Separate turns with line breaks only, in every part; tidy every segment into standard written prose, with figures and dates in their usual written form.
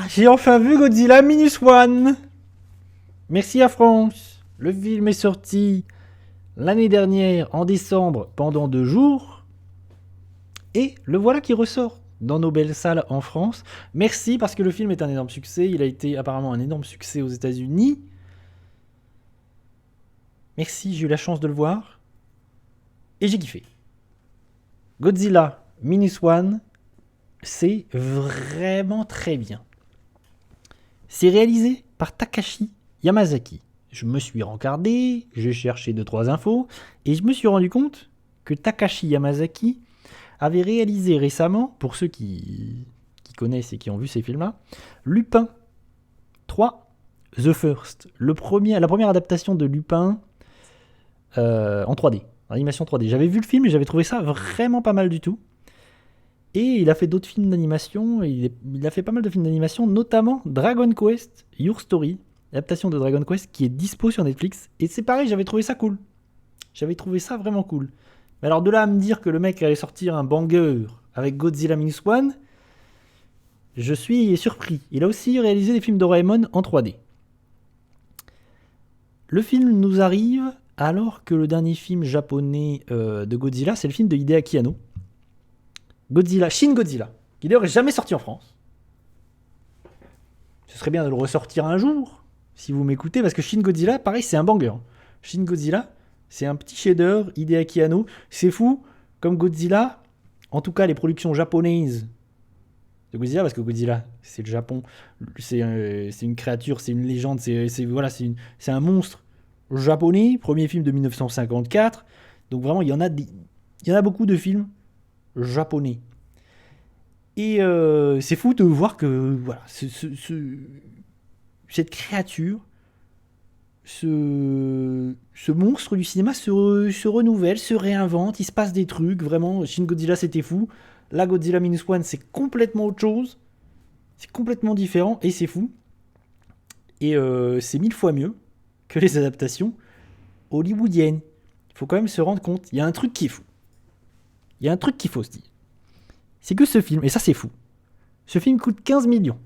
J'ai enfin vu Godzilla Minus One. Merci à France. Le film est sorti l'année dernière, en décembre, pendant 2 jours. Et le voilà qui ressort dans nos belles salles en France. Merci parce que le film est un énorme succès. Il a été apparemment un énorme succès aux États-Unis. Merci, j'ai eu la chance de le voir. Et j'ai kiffé. Godzilla Minus One, c'est vraiment très bien. C'est réalisé par Takashi Yamazaki. Je me suis regardé, j'ai cherché 2-3 infos, et je me suis rendu compte que Takashi Yamazaki avait réalisé récemment, pour ceux qui connaissent et qui ont vu ces films-là, Lupin 3, The First, la première adaptation de Lupin en 3D, en animation 3D. J'avais vu le film et j'avais trouvé ça vraiment pas mal du tout. Et il a fait d'autres films d'animation, il a fait pas mal de films d'animation, notamment Dragon Quest Your Story, l'adaptation de Dragon Quest qui est dispo sur Netflix. Et c'est pareil, j'avais trouvé ça cool. J'avais trouvé ça vraiment cool. Mais alors de là à me dire que le mec allait sortir un banger avec Godzilla Minus One, je suis surpris. Il a aussi réalisé des films Doraemon en 3D. Le film nous arrive alors que le dernier film japonais de Godzilla, c'est le film de Hideaki Anno. Shin Godzilla, qui d'ailleurs est jamais sorti en France. Ce serait bien de le ressortir un jour, si vous m'écoutez, parce que Shin Godzilla, pareil, c'est un banger. Shin Godzilla, c'est un petit chef-d'œuvre, Hideaki Anno. C'est fou, comme Godzilla, en tout cas les productions japonaises de Godzilla, parce que Godzilla, c'est le Japon, c'est une créature, c'est une légende, c'est un monstre japonais, premier film de 1954. Donc vraiment, il y en a beaucoup de films japonais. Et c'est fou de voir que voilà, cette créature, ce monstre du cinéma se renouvelle, se réinvente, il se passe des trucs, vraiment. Shin Godzilla c'était fou. Là, Godzilla Minus One, c'est complètement autre chose. C'est complètement différent et c'est fou. Et c'est 1000 fois mieux que les adaptations hollywoodiennes. Il faut quand même se rendre compte, il y a un truc qui est fou. Il y a un truc qu'il faut se dire. C'est que ce film, et ça c'est fou, ce film coûte 15 millions.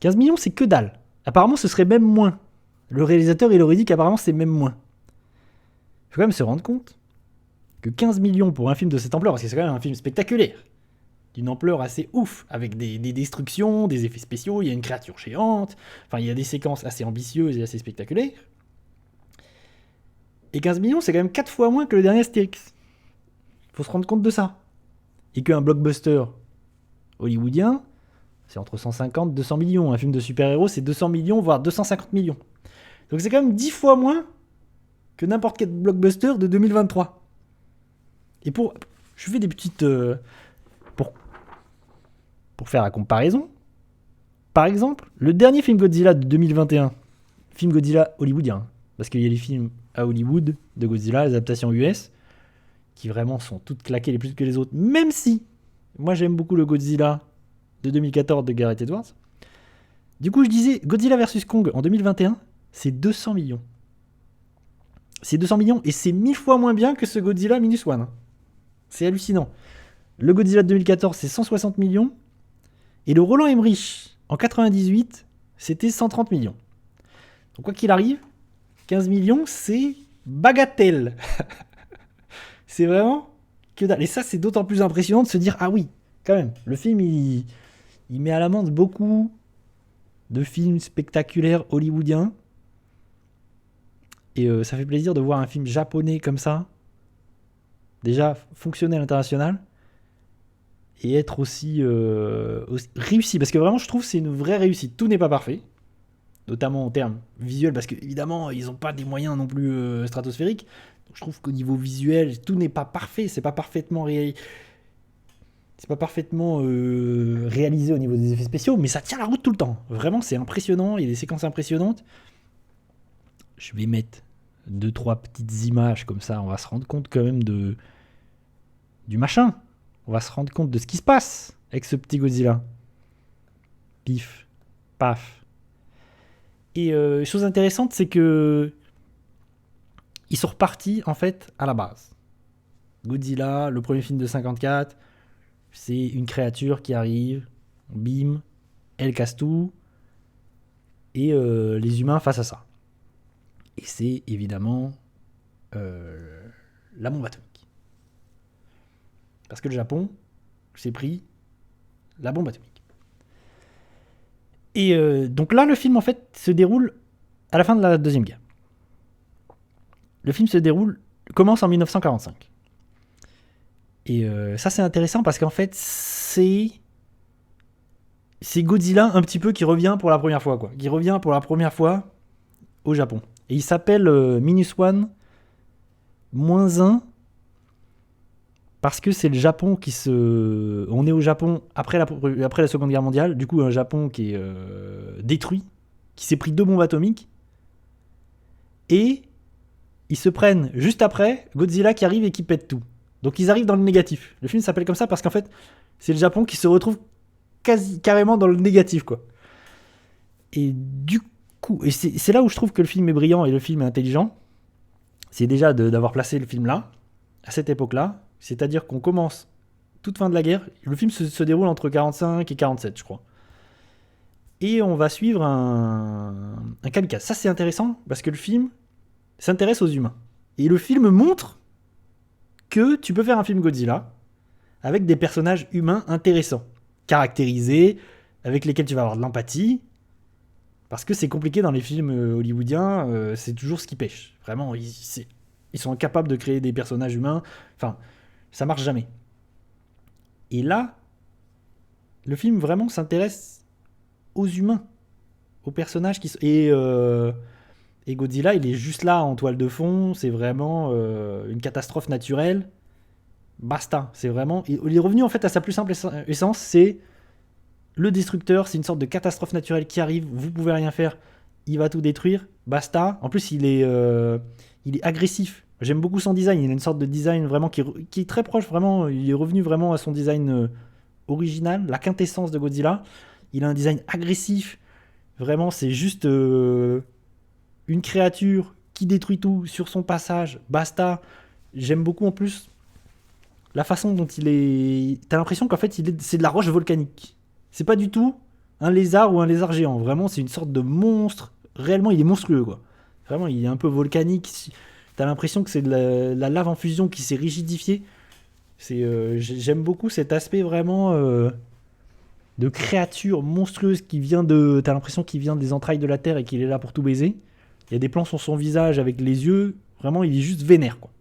15 millions, c'est que dalle. Apparemment, ce serait même moins. Le réalisateur, il aurait dit qu'apparemment, c'est même moins. Il faut quand même se rendre compte que 15 millions pour un film de cette ampleur, parce que c'est quand même un film spectaculaire, d'une ampleur assez ouf, avec des destructions, des effets spéciaux, il y a une créature géante, enfin, il y a des séquences assez ambitieuses et assez spectaculaires. Et 15 millions, c'est quand même 4 fois moins que le dernier Astérix. Faut se rendre compte de ça. Et qu'un blockbuster hollywoodien, c'est entre 150 et 200 millions. Un film de super-héros, c'est 200 millions, voire 250 millions. Donc c'est quand même 10 fois moins que n'importe quel blockbuster de 2023. Et je fais des petites... pour faire la comparaison. Par exemple, le dernier film Godzilla de 2021, film Godzilla hollywoodien, parce qu'il y a les films à Hollywood de Godzilla, les adaptations US, qui vraiment sont toutes claquées les plus que les autres, même si moi j'aime beaucoup le Godzilla de 2014 de Gareth Edwards. Du coup je disais, Godzilla vs Kong en 2021, c'est 200 millions. C'est 200 millions et c'est 1000 fois moins bien que ce Godzilla Minus One. C'est hallucinant. Le Godzilla de 2014, c'est 160 millions. Et le Roland Emmerich, en 98, c'était 130 millions. Donc quoi qu'il arrive, 15 millions, c'est bagatelle. C'est vraiment que dalle. Et ça, c'est d'autant plus impressionnant de se dire, ah oui, quand même, le film, il met à l'amende beaucoup de films spectaculaires hollywoodiens. Et ça fait plaisir de voir un film japonais comme ça, déjà fonctionner à l'international, et être aussi réussi. Parce que vraiment, je trouve que c'est une vraie réussite. Tout n'est pas parfait, notamment en termes visuels, parce qu'évidemment, ils n'ont pas des moyens non plus stratosphériques. Donc, je trouve qu'au niveau visuel, tout n'est pas parfait. C'est pas parfaitement réalisé au niveau des effets spéciaux, mais ça tient la route tout le temps. Vraiment, c'est impressionnant. Il y a des séquences impressionnantes. Je vais mettre 2-3 petites images comme ça. On va se rendre compte quand même du machin. On va se rendre compte de ce qui se passe avec ce petit Godzilla. Pif, paf. Et chose intéressante, c'est que ils sont repartis en fait à la base. Godzilla, le premier film de 54, c'est une créature qui arrive Bim, elle casse tout. Et les humains face à ça. Et c'est évidemment la bombe atomique. Parce que le Japon s'est pris la bombe atomique. Et donc là, le film en fait se déroule à la fin de la Deuxième Guerre. Le film commence en 1945. Et ça c'est intéressant parce qu'en fait c'est Godzilla un petit peu qui revient pour la première fois, quoi. Qui revient pour la première fois au Japon. Et il s'appelle Minus One -1 parce que c'est le Japon qui se... On est au Japon après la Seconde Guerre mondiale, du coup un Japon qui est détruit, qui s'est pris 2 bombes atomiques, et ils se prennent juste après Godzilla qui arrive et qui pète tout. Donc ils arrivent dans le négatif. Le film s'appelle comme ça parce qu'en fait c'est le Japon qui se retrouve carrément dans le négatif, quoi. Et du coup, et c'est là où je trouve que le film est brillant et le film est intelligent, c'est déjà d'avoir placé le film là, à cette époque-là, c'est-à-dire qu'on commence toute fin de la guerre, le film se déroule entre 45 et 47, je crois. Et on va suivre un kamikaze. Ça c'est intéressant parce que le film s'intéresse aux humains. Et le film montre que tu peux faire un film Godzilla avec des personnages humains intéressants, caractérisés, avec lesquels tu vas avoir de l'empathie, parce que c'est compliqué dans les films hollywoodiens, c'est toujours ce qui pêche. Vraiment, ils sont incapables de créer des personnages humains, enfin, ça marche jamais. Et là, le film vraiment s'intéresse aux humains, aux personnages qui sont... Et Godzilla, il est juste là en toile de fond, c'est vraiment une catastrophe naturelle. Basta, c'est vraiment... Il est revenu en fait à sa plus simple essence, c'est le destructeur, c'est une sorte de catastrophe naturelle qui arrive, vous pouvez rien faire, il va tout détruire, basta. En plus, il est agressif. J'aime beaucoup son design, il a une sorte de design vraiment qui est très proche, vraiment, il est revenu vraiment à son design original, la quintessence de Godzilla. Il a un design agressif, vraiment, c'est juste... une créature qui détruit tout sur son passage, basta. J'aime beaucoup en plus la façon dont il est... T'as l'impression qu'en fait c'est de la roche volcanique. C'est pas du tout un lézard ou un lézard géant. Vraiment, c'est une sorte de monstre. Réellement, il est monstrueux, quoi. Vraiment, il est un peu volcanique. T'as l'impression que c'est de la lave en fusion qui s'est rigidifiée. J'aime beaucoup cet aspect vraiment de créature monstrueuse qui vient de... T'as l'impression qu'il vient des entrailles de la Terre et qu'il est là pour tout baiser. Il y a des plans sur son visage avec les yeux. Vraiment, il est juste vénère, quoi.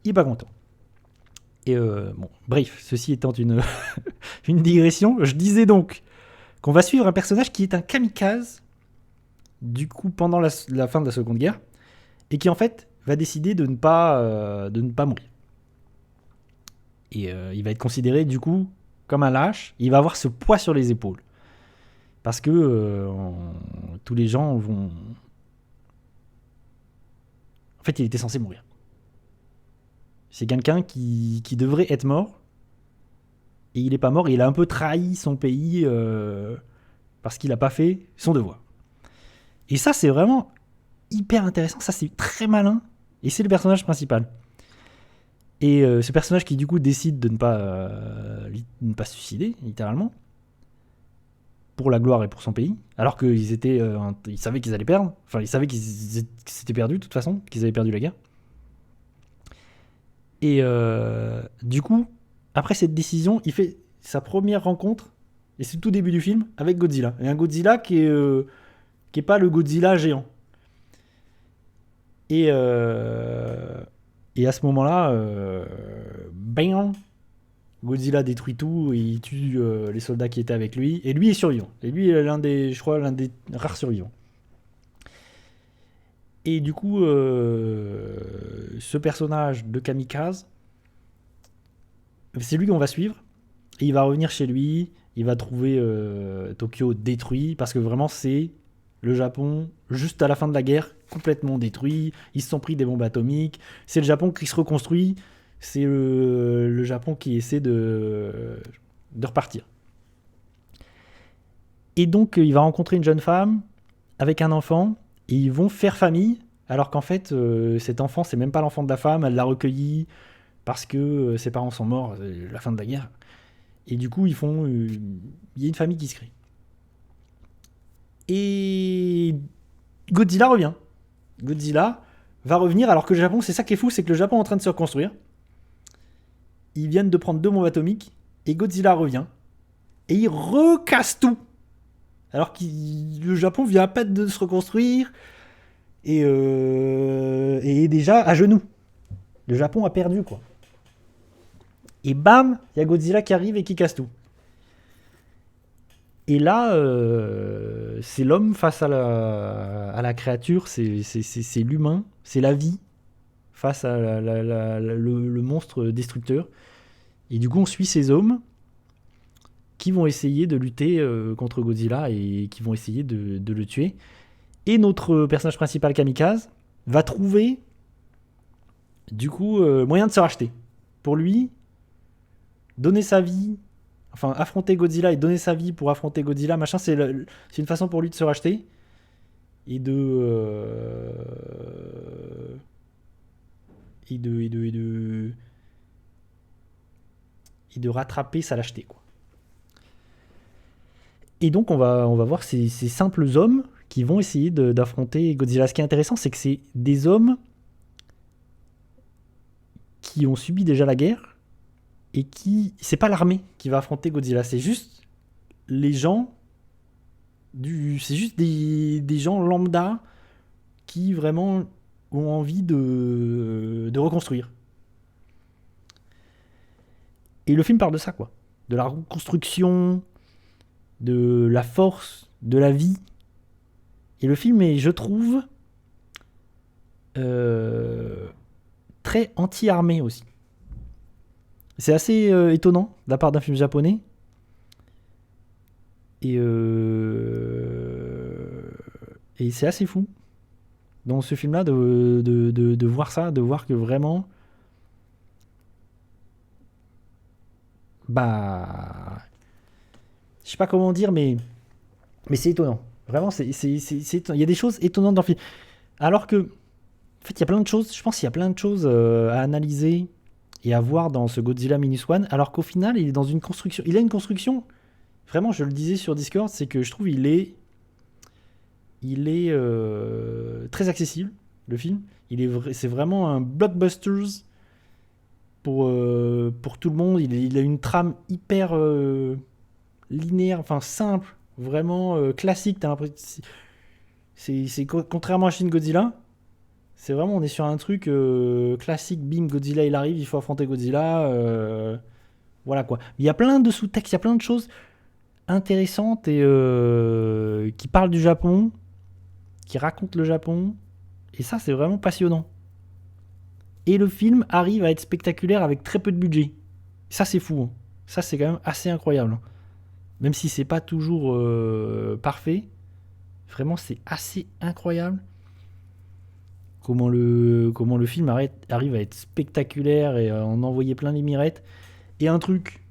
Il est pas content. Et bon, bref, ceci étant une digression, je disais donc qu'on va suivre un personnage qui est un kamikaze, du coup, pendant la fin de la Seconde Guerre, et qui, en fait, va décider de ne pas mourir. Et il va être considéré, du coup, comme un lâche. Il va avoir ce poids sur les épaules. Parce que tous les gens vont... En fait, il était censé mourir. C'est quelqu'un qui devrait être mort. Et il n'est pas mort. Et il a un peu trahi son pays parce qu'il n'a pas fait son devoir. Et ça, c'est vraiment hyper intéressant. Ça, c'est très malin. Et c'est le personnage principal. Et ce personnage qui, du coup, décide de ne pas se suicider, littéralement. Pour la gloire et pour son pays, alors qu'ils ils savaient qu'ils allaient perdre, enfin ils savaient qu'ils s'étaient perdus de toute façon, qu'ils avaient perdu la guerre. Et du coup, après cette décision, il fait sa première rencontre, et c'est le tout début du film, avec Godzilla. Et un Godzilla qui est pas le Godzilla géant. Et à ce moment-là, bam, Godzilla détruit tout et il tue les soldats qui étaient avec lui. Et lui est survivant. Et lui est l'un des rares survivants. Et du coup, ce personnage de kamikaze, c'est lui qu'on va suivre. Et il va revenir chez lui. Il va trouver Tokyo détruit. Parce que vraiment, c'est le Japon, juste à la fin de la guerre, complètement détruit. Ils se sont pris des bombes atomiques. C'est le Japon qui se reconstruit. C'est le Japon qui essaie de repartir. Et donc, il va rencontrer une jeune femme avec un enfant, et ils vont faire famille, alors qu'en fait, cet enfant, c'est même pas l'enfant de la femme, elle l'a recueilli parce que ses parents sont morts à la fin de la guerre. Et du coup, il y a une famille qui se crée. Et Godzilla revient. Godzilla va revenir alors que le Japon, c'est ça qui est fou, c'est que le Japon est en train de se reconstruire. Ils viennent de prendre 2 bombes atomiques et Godzilla revient. Et il recasse tout. Alors que le Japon vient à peine de se reconstruire et est déjà à genoux. Le Japon a perdu, quoi. Et bam, il y a Godzilla qui arrive et qui casse tout. Et là, c'est l'homme face à la créature, c'est l'humain, c'est la vie face à le monstre destructeur. Et du coup, on suit ces hommes qui vont essayer de lutter contre Godzilla et qui vont essayer de le tuer. Et notre personnage principal, Kamikaze, va trouver du coup moyen de se racheter. Pour lui, donner sa vie, enfin affronter Godzilla et donner sa vie pour affronter Godzilla, machin, c'est une façon pour lui de se racheter et de rattraper sa lâcheté, quoi. Et donc on va voir ces simples hommes qui vont essayer d'affronter Godzilla. Ce qui est intéressant, c'est que c'est des hommes qui ont subi déjà la guerre et c'est pas l'armée qui va affronter Godzilla, c'est juste les gens c'est juste des gens lambda qui vraiment ont envie de reconstruire. Et le film parle de ça, quoi. De la reconstruction, de la force, de la vie. Et le film est, je trouve, très anti-armée aussi. C'est assez étonnant de la part d'un film japonais. Et c'est assez fou dans ce film-là de voir ça, de voir que vraiment, bah, je sais pas comment dire, mais c'est étonnant. Vraiment, c'est étonnant. Il y a des choses étonnantes dans le film. Alors que, en fait, il y a plein de choses. Je pense qu'il y a plein de choses à analyser et à voir dans ce Godzilla Minus One. Alors qu'au final, il est dans une construction. Il a une construction. Vraiment, je le disais sur Discord, c'est que je trouve il est très accessible, le film. C'est vraiment un blockbuster pour tout le monde. Il a une trame hyper linéaire, enfin simple, vraiment classique. T'as l'impression, c'est contrairement à Shin Godzilla, c'est vraiment, on est sur un truc classique. Bim, Godzilla il arrive, il faut affronter Godzilla. Voilà quoi. Il y a plein de sous-textes, il y a plein de choses intéressantes et qui parlent du Japon, qui racontent le Japon. Et ça, c'est vraiment passionnant. Et le film arrive à être spectaculaire avec très peu de budget. Ça, c'est fou. Hein. Ça, c'est quand même assez incroyable. Hein. Même si c'est pas toujours parfait, vraiment, c'est assez incroyable comment le film arrive à être spectaculaire et à en envoyer plein les mirettes. Et un truc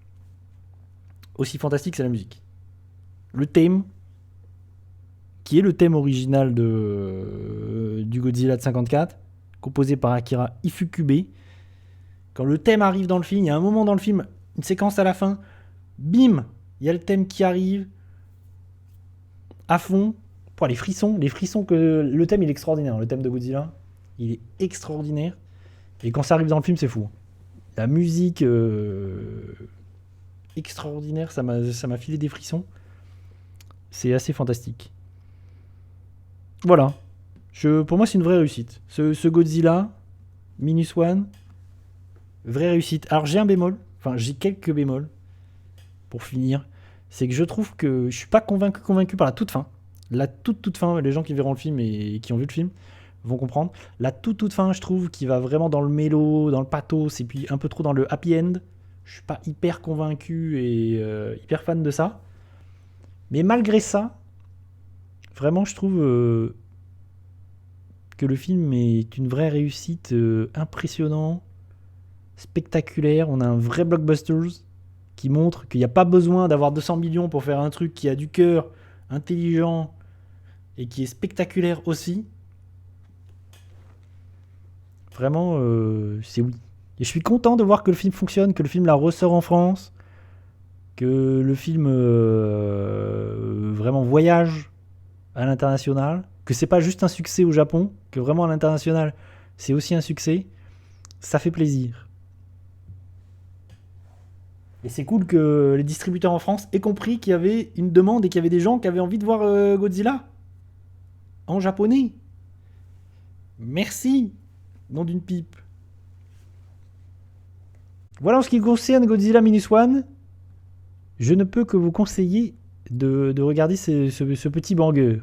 aussi fantastique, c'est la musique. Le thème, qui est le thème original du Godzilla de 54, composé par Akira Ifukube. Quand le thème arrive dans le film, il y a un moment dans le film, une séquence à la fin, bim, il y a le thème qui arrive à fond. Pour les frissons que le thème il est extraordinaire. Le thème de Godzilla, il est extraordinaire. Et quand ça arrive dans le film, c'est fou. La musique extraordinaire, ça m'a filé des frissons. C'est assez fantastique. Voilà. Pour moi, c'est une vraie réussite. Ce Godzilla, Minus One, vraie réussite. Alors, j'ai un bémol. Enfin, j'ai quelques bémols. Pour finir. C'est que je trouve que je suis pas convaincu par la toute fin. La toute fin, les gens qui verront le film et qui ont vu le film vont comprendre. La toute fin, je trouve, qui va vraiment dans le mélo, dans le pathos, et puis un peu trop dans le happy end. Je suis pas hyper convaincu et hyper fan de ça. Mais malgré ça, vraiment, je trouve que le film est une vraie réussite, impressionnant, spectaculaire. On a un vrai blockbuster qui montre qu'il n'y a pas besoin d'avoir 200 millions pour faire un truc qui a du cœur, intelligent et qui est spectaculaire aussi. Vraiment, c'est oui. Et je suis content de voir que le film fonctionne, que le film la ressort en France. que le film vraiment voyage à l'international, que c'est pas juste un succès au Japon, que vraiment à l'international c'est aussi un succès, ça fait plaisir. Et c'est cool que les distributeurs en France aient compris qu'il y avait une demande et qu'il y avait des gens qui avaient envie de voir Godzilla en japonais. Merci, nom d'une pipe. Voilà en ce qui concerne Godzilla Minus One. Je ne peux que vous conseiller de regarder ce petit banger.